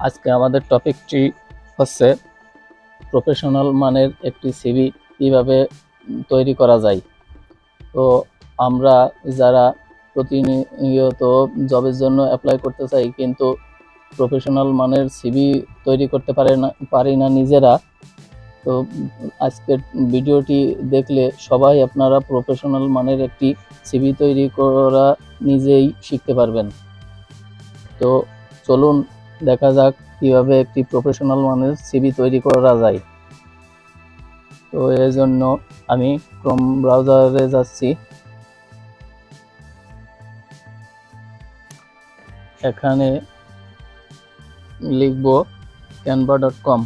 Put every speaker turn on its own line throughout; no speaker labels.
আজকে আমাদের টপিকটি হচ্ছে প্রফেশনাল মানের একটি সিভি কীভাবে তৈরি করা যায়। তো আমরা যারা প্রতিনিয়ত জবের জন্য অ্যাপ্লাই করতে চাই কিন্তু প্রফেশনাল মানের সিভি তৈরি করতে পারি না নিজেরা, তো আজকের ভিডিওটি দেখলে সবাই আপনারা প্রফেশনাল মানের একটি সিভি তৈরি করা নিজেই শিখতে পারবেন। তো চলুন দেখা যাক কিভাবে একটি প্রফেশনাল মানের সিভি তৈরি করা যায়। তো এর জন্য আমি ক্রোম ব্রাউজারে যাচ্ছি। এখানে লিখব canva.com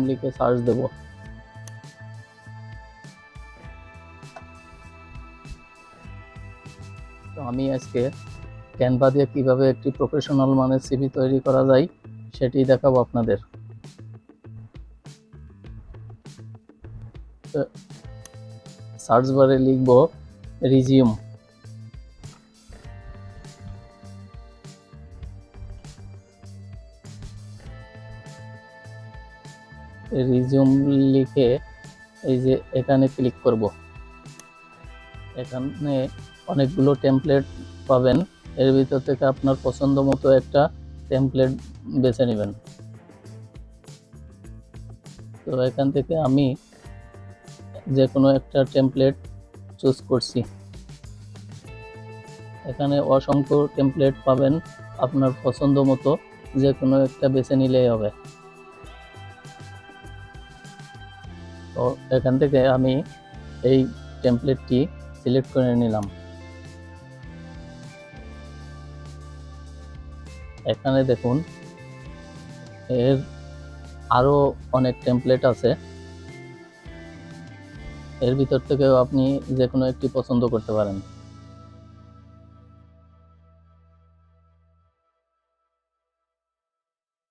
লিখে সার্চ দেব। তো আমি আজকে ক্যানভা দিয়ে কিভাবে একটি প্রফেশনাল মানের সিভি তৈরি করা যায় সেটি দেখাবো আপনাদের। সার্চ বারে লিখব রিজিউম। রিজিউম লিখে এই যে এখানে ক্লিক করব। এখানে অনেকগুলো টেমপ্লেট পাবেন, এর ভিতর থেকে আপনার পছন্দ মতো একটা টেমপ্লেট বেছে নেবেন। তো এখান থেকে আমি যে কোনো একটা টেমপ্লেট চুজ করছি। এখানে অসংখ্য টেমপ্লেট পাবেন, আপনার পছন্দ মতো যে কোনো একটা বেছে নিলেই হবে। তো এখান থেকে আমি এই টেমপ্লেটটি সিলেক্ট করে নিলাম। এখানে দেখুন এর আরও অনেক টেমপ্লেট আছে, এর ভিতর থেকেও আপনি যে কোনো একটি পছন্দ করতে পারেন।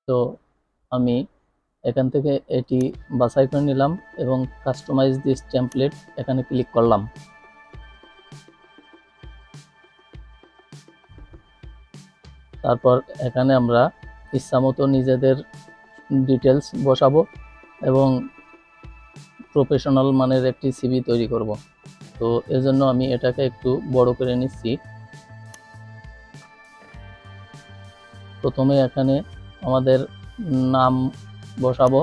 তো আমি এখান থেকে এটি বাছাই করে নিলাম এবং কাস্টমাইজ দিস টেমপ্লেট এখানে ক্লিক করলাম। তারপর এখানে আমরা ইচ্ছামতো নিজেদের ডিটেলস বসাবো এবং প্রফেশনাল মানের একটি সিভি তৈরি করব। তো এজন্য আমি এটাকে একটু বড় করে নিচ্ছি। প্রথমে এখানে আমাদের নাম বসাবো।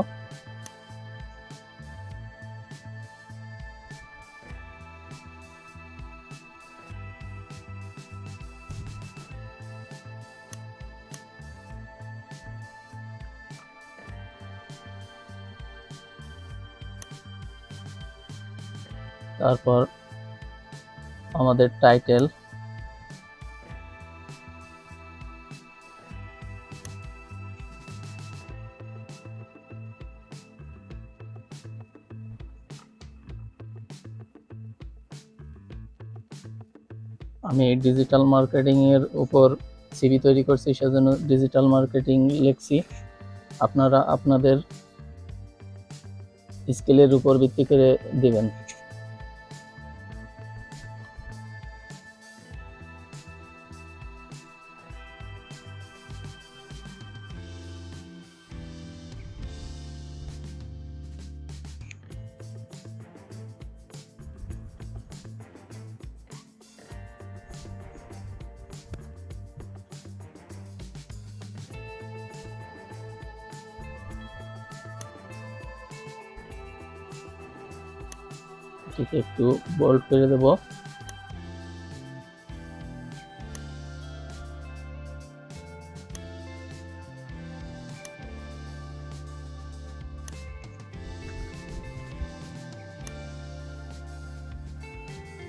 তারপর আমাদের টাইটেল, আমি ডিজিটাল মার্কেটিং এর উপর সিভি তৈরি করছি সেজন্য ডিজিটাল মার্কেটিং লিখছি। আপনারা আপনাদের স্কিলের উপর ভিত্তি করে দিবেন। ঠিক একটু বোল্ড করে দেব।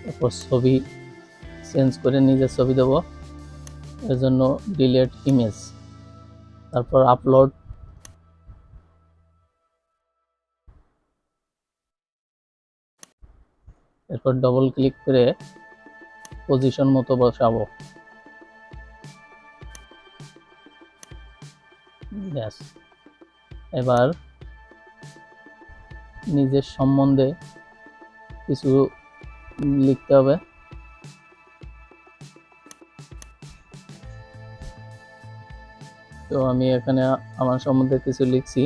তারপর ছবি চেঞ্জ করে নিজের ছবি দেব, এর জন্য ডিলিট ইমেজ। তারপর আপলোড, এরপর ডবল ক্লিক করে পজিশন মতো বসাবো। ব্যাস, এবার নিজের সম্বন্ধে কিছু লিখতে হবে। তো আমি এখানে আমার সম্বন্ধে কিছু লিখছি।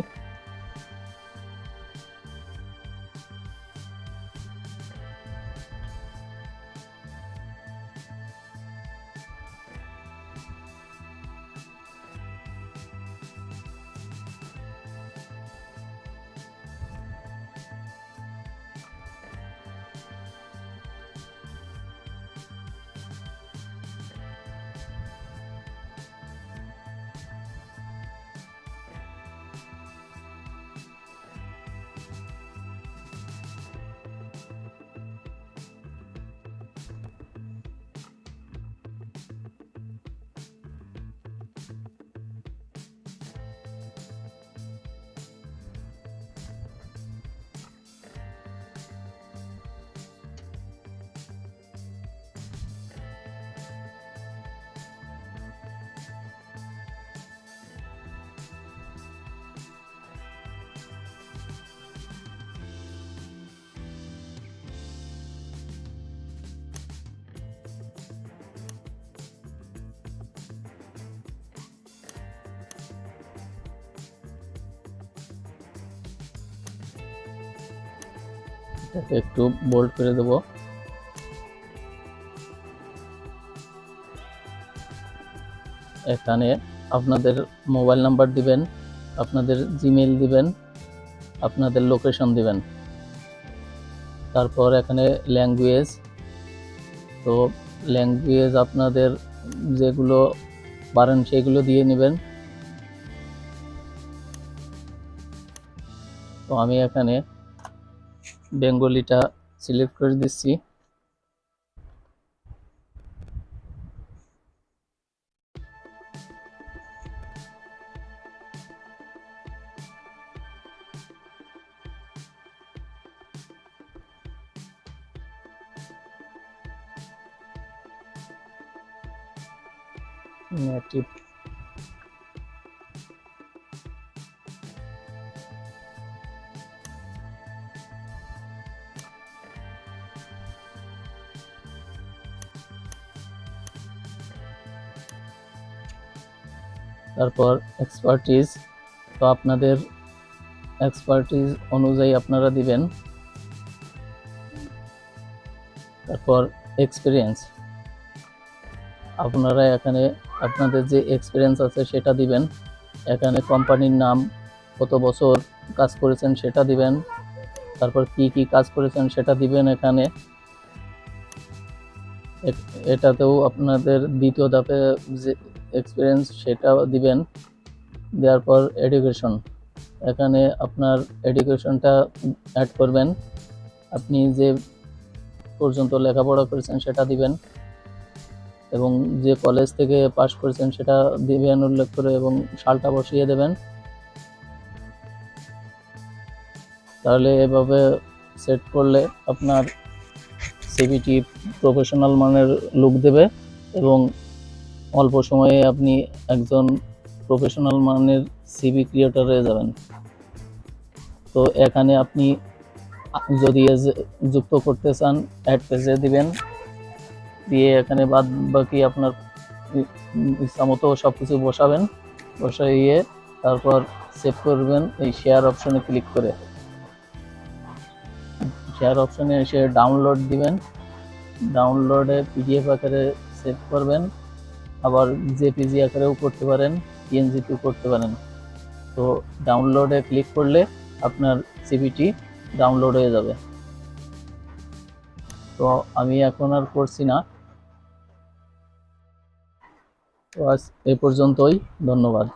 এটাকে একটু বোল্ড করে দেব। এখানে আপনাদের মোবাইল নাম্বার দিবেন, আপনাদের জিমেইল দিবেন, আপনাদের লোকেশন দিবেন। তারপর এখানে ল্যাঙ্গুয়েজ, তো ল্যাঙ্গুয়েজ আপনাদের যেগুলো পারেন সেগুলো দিয়ে নেবেন। তো আমি এখানে বেঙ্গলিটা সিলেক্ট করে দিচ্ছি। নেটিভ, তারপর এক্সপার্টিজ, তো আপনাদের এক্সপার্টিজ অনুযায়ী আপনারা দিবেন। তারপর এক্সপিরিয়েন্স, আপনারা এখানে আপনাদের যে এক্সপিরিয়েন্স আছে সেটা দিবেন। এখানে কোম্পানির নাম, কত বছর কাজ করেছেন সেটা দিবেন। তারপর কি কি কাজ করেছেন সেটা দিবেন এখানে। এটাতেও আপনাদের দ্বিতীয় ধাপে যে এক্সপিরিয়েন্স সেটা দিবেন। দেওয়ার পর এডুকেশন, এখানে আপনার এডুকেশনটা অ্যাড করবেন। আপনি যে পর্যন্ত লেখাপড়া করেছেন সেটা দিবেন এবং যে কলেজ থেকে পাশ করেছেন সেটা দিবেন উল্লেখ করে এবং সালটা বসিয়ে দেবেন। তাহলে এভাবে সেট করলে আপনার সিভিটি প্রফেশনাল মানের লুক দেবে এবং অল্প সময়ে আপনি একজন প্রফেশনাল মানের সিভি ক্রিয়েটর হয়ে যাবেন। তো এখানে আপনি যদি যুক্ত করতে চান অ্যাড পেজে দিবেন, দিয়ে এখানে বাদ বাকি আপনার ইচ্ছা মতো সব কিছু বসাবেন, বসাইয়ে তারপর সেভ করবেন এই শেয়ার অপশনে ক্লিক করে। শেয়ার অপশনে এসে ডাউনলোড দিবেন, ডাউনলোডে পিডিএফ আকারে সেভ করবেন, আবার জেপিজি আকারেও করতে পারেন, পিএনজিতেও করতে পারেন। তো ডাউনলোডে ক্লিক করলে আপনার সিভিটি ডাউনলোড হয়ে যাবে। তো আমি এখন আর করছি না। তো আজ এ পর্যন্তই, ধন্যবাদ।